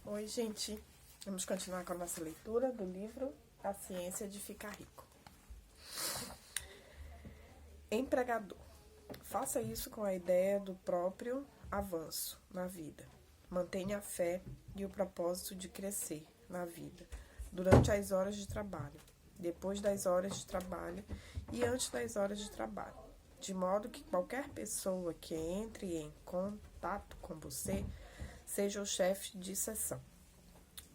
Oi, gente. Vamos continuar com a nossa leitura do livro A Ciência de Ficar Rico. Empregador. Faça isso com a ideia do próprio avanço na vida. Mantenha a fé e o propósito de crescer na vida durante as horas de trabalho, depois das horas de trabalho e antes das horas de trabalho, de modo que qualquer pessoa que entre em contato com você seja o chefe de seção.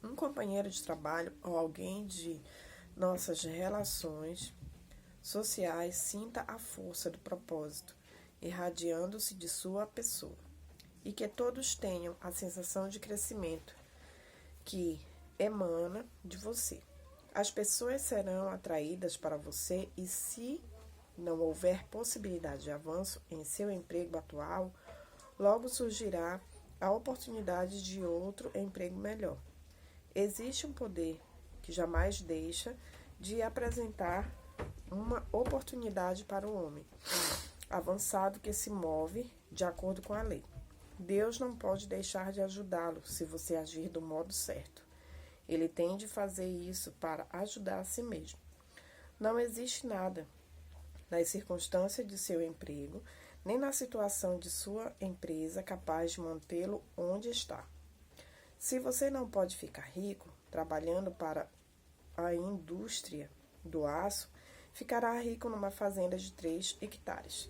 Um companheiro de trabalho ou alguém de nossas relações sociais sinta a força do propósito irradiando-se de sua pessoa e que todos tenham a sensação de crescimento que emana de você. As pessoas serão atraídas para você e se não houver possibilidade de avanço em seu emprego atual, logo surgirá a oportunidade de outro emprego melhor. Existe um poder que jamais deixa de apresentar uma oportunidade para o homem avançado que se move de acordo com a lei. Deus não pode deixar de ajudá-lo se você agir do modo certo. Ele tem de fazer isso para ajudar a si mesmo. Não existe nada nas circunstâncias de seu emprego, nem na situação de sua empresa capaz de mantê-lo onde está. Se você não pode ficar rico trabalhando para a indústria do aço, ficará rico numa fazenda de 3 hectares.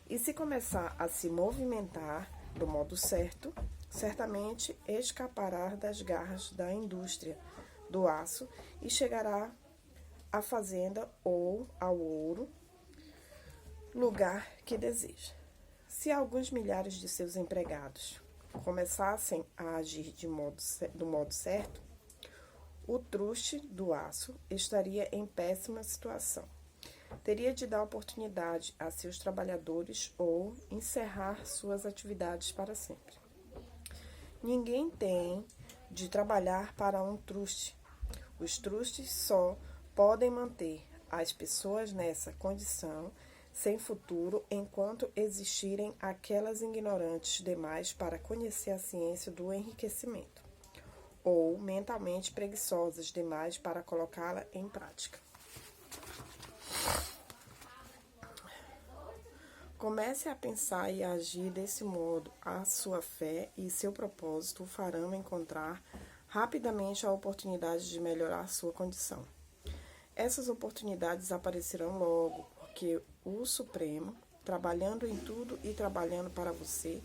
E se começar a se movimentar do modo certo, certamente escapará das garras da indústria do aço e chegará à fazenda ou ao ouro, lugar que deseja. Se alguns milhares de seus empregados começassem a agir do modo certo, o truste do aço estaria em péssima situação. Teria de dar oportunidade a seus trabalhadores ou encerrar suas atividades para sempre. Ninguém tem de trabalhar para um truste. Os trustes só podem manter as pessoas nessa condição sem futuro enquanto existirem aquelas ignorantes demais para conhecer a ciência do enriquecimento, ou mentalmente preguiçosas demais para colocá-la em prática. Comece a pensar e agir desse modo. A sua fé e seu propósito o farão encontrar rapidamente a oportunidade de melhorar sua condição. Essas oportunidades aparecerão logo, porque o Supremo, trabalhando em tudo e trabalhando para você,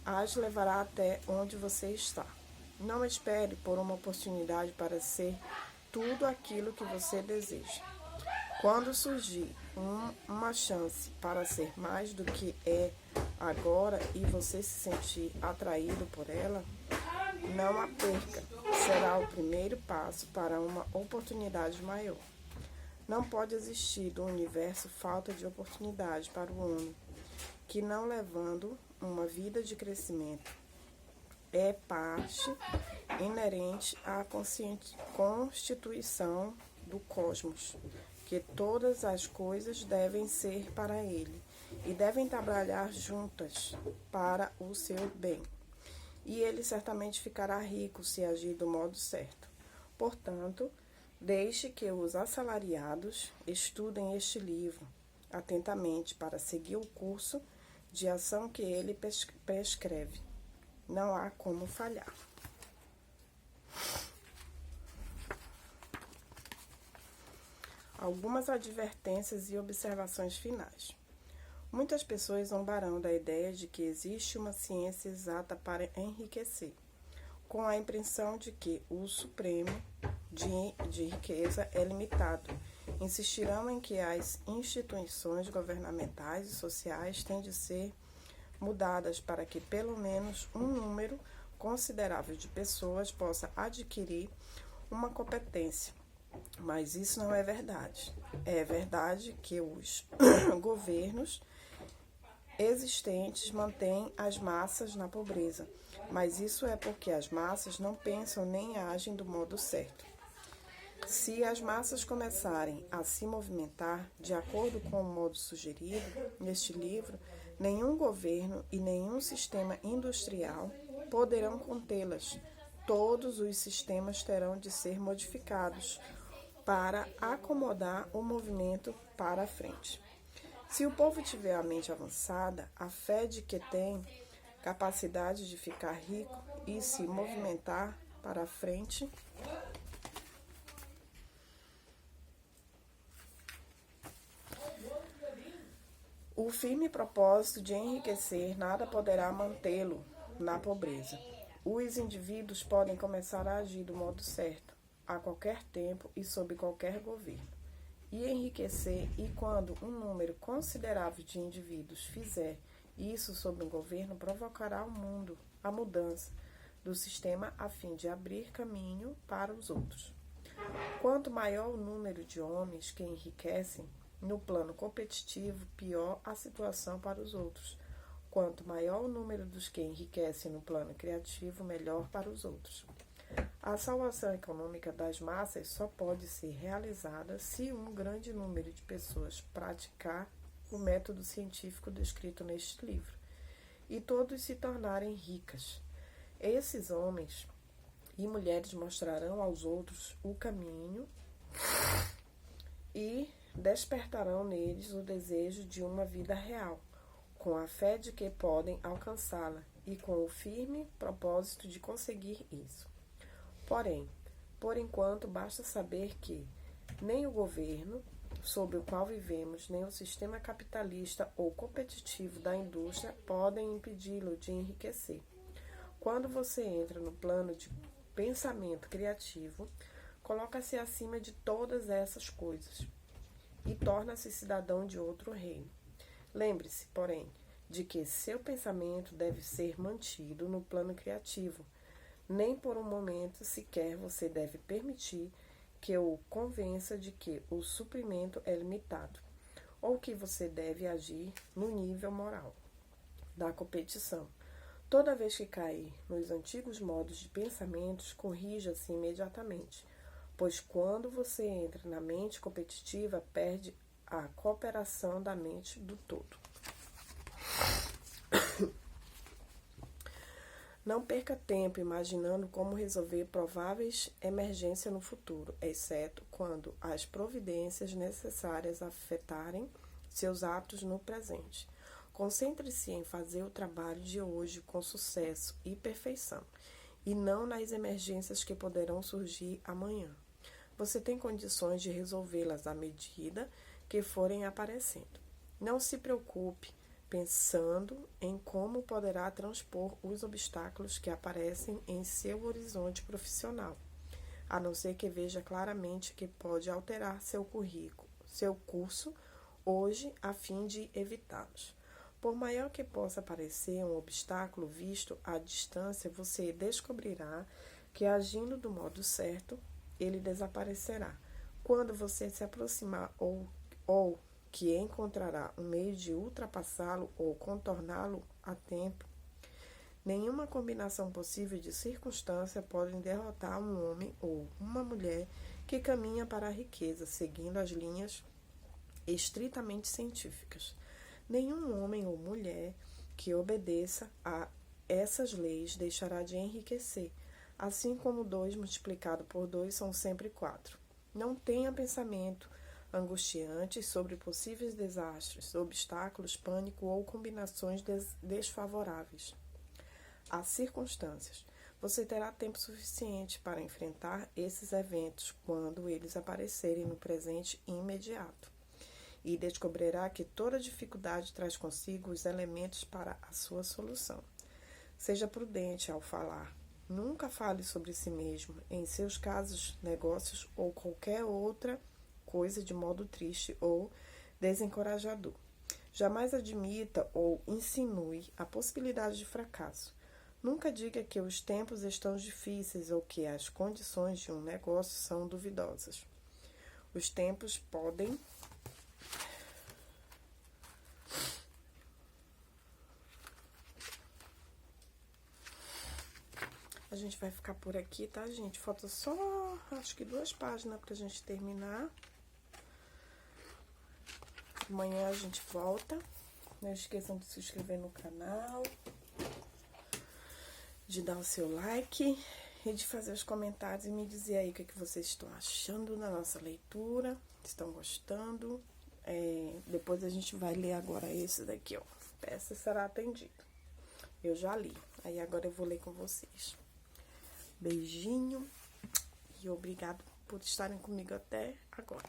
as levará até onde você está. Não espere por uma oportunidade para ser tudo aquilo que você deseja. Quando surgir uma chance para ser mais do que é agora e você se sentir atraído por ela, não a perca. Será o primeiro passo para uma oportunidade maior. Não pode existir do universo falta de oportunidade para o homem, que não levando uma vida de crescimento é parte inerente à constituição do cosmos, que todas as coisas devem ser para ele e devem trabalhar juntas para o seu bem. E ele certamente ficará rico se agir do modo certo. Portanto, deixe que os assalariados estudem este livro atentamente para seguir o curso de ação que ele prescreve. Não há como falhar. Algumas advertências e observações finais. Muitas pessoas zombarão da ideia de que existe uma ciência exata para enriquecer, com a impressão de que o supremo de riqueza é limitado. Insistirão em que as instituições governamentais e sociais têm de ser mudadas para que pelo menos um número considerável de pessoas possa adquirir uma competência. Mas isso não é verdade. É verdade que os governos existentes mantêm as massas na pobreza, mas isso é porque as massas não pensam nem agem do modo certo. Se as massas começarem a se movimentar de acordo com o modo sugerido neste livro, nenhum governo e nenhum sistema industrial poderão contê-las, todos os sistemas terão de ser modificados para acomodar o movimento para a frente. Se o povo tiver a mente avançada, a fé de que tem capacidade de ficar rico e se movimentar para a frente, o firme propósito de enriquecer nada poderá mantê-lo na pobreza. Os indivíduos podem começar a agir do modo certo, a qualquer tempo e sob qualquer governo, e enriquecer, e quando um número considerável de indivíduos fizer isso sob um governo, provocará ao mundo a mudança do sistema a fim de abrir caminho para os outros. Quanto maior o número de homens que enriquecem no plano competitivo, pior a situação para os outros. Quanto maior o número dos que enriquecem no plano criativo, melhor para os outros. A salvação econômica das massas só pode ser realizada se um grande número de pessoas praticar o método científico descrito neste livro, e todos se tornarem ricas. Esses homens e mulheres mostrarão aos outros o caminho e despertarão neles o desejo de uma vida real, com a fé de que podem alcançá-la e com o firme propósito de conseguir isso. Porém, por enquanto, basta saber que nem o governo sob o qual vivemos, nem o sistema capitalista ou competitivo da indústria podem impedi-lo de enriquecer. Quando você entra no plano de pensamento criativo, coloca-se acima de todas essas coisas e torna-se cidadão de outro reino. Lembre-se, porém, de que seu pensamento deve ser mantido no plano criativo. Nem por um momento sequer você deve permitir que o convença de que o suprimento é limitado, ou que você deve agir no nível moral da competição. Toda vez que cair nos antigos modos de pensamentos, corrija-se imediatamente, pois quando você entra na mente competitiva, perde a cooperação da mente do todo. Não perca tempo imaginando como resolver prováveis emergências no futuro, exceto quando as providências necessárias afetarem seus atos no presente. Concentre-se em fazer o trabalho de hoje com sucesso e perfeição, e não nas emergências que poderão surgir amanhã. Você tem condições de resolvê-las à medida que forem aparecendo. Não se preocupe pensando em como poderá transpor os obstáculos que aparecem em seu horizonte profissional, a não ser que veja claramente que pode alterar seu curso hoje a fim de evitá-los. Por maior que possa parecer um obstáculo visto à distância, você descobrirá que, agindo do modo certo, ele desaparecerá. Quando você se aproximar ou que encontrará um meio de ultrapassá-lo ou contorná-lo a tempo, nenhuma combinação possível de circunstâncias pode derrotar um homem ou uma mulher que caminha para a riqueza, seguindo as linhas estritamente científicas. Nenhum homem ou mulher que obedeça a essas leis deixará de enriquecer, assim como 2 multiplicado por 2 são sempre 4. Não tenha pensamento angustiantes sobre possíveis desastres, obstáculos, pânico ou combinações desfavoráveis às circunstâncias. Você terá tempo suficiente para enfrentar esses eventos quando eles aparecerem no presente imediato, e descobrirá que toda dificuldade traz consigo os elementos para a sua solução. Seja prudente ao falar. Nunca fale sobre si mesmo, em seus casos, negócios ou qualquer outra coisa de modo triste ou desencorajador. Jamais admita ou insinue a possibilidade de fracasso. Nunca diga que os tempos estão difíceis ou que as condições de um negócio são duvidosas. Os tempos podem A gente vai ficar por aqui, tá, gente? Falta só, acho que 2 páginas pra gente terminar. Amanhã a gente volta. Não esqueçam de se inscrever no canal, de dar o seu like e de fazer os comentários e me dizer aí o que vocês estão achando da nossa leitura, estão gostando. Depois a gente vai ler agora esse daqui, ó. Peça será atendida. Eu já li, aí agora eu vou ler com vocês. Beijinho e obrigado por estarem comigo até agora.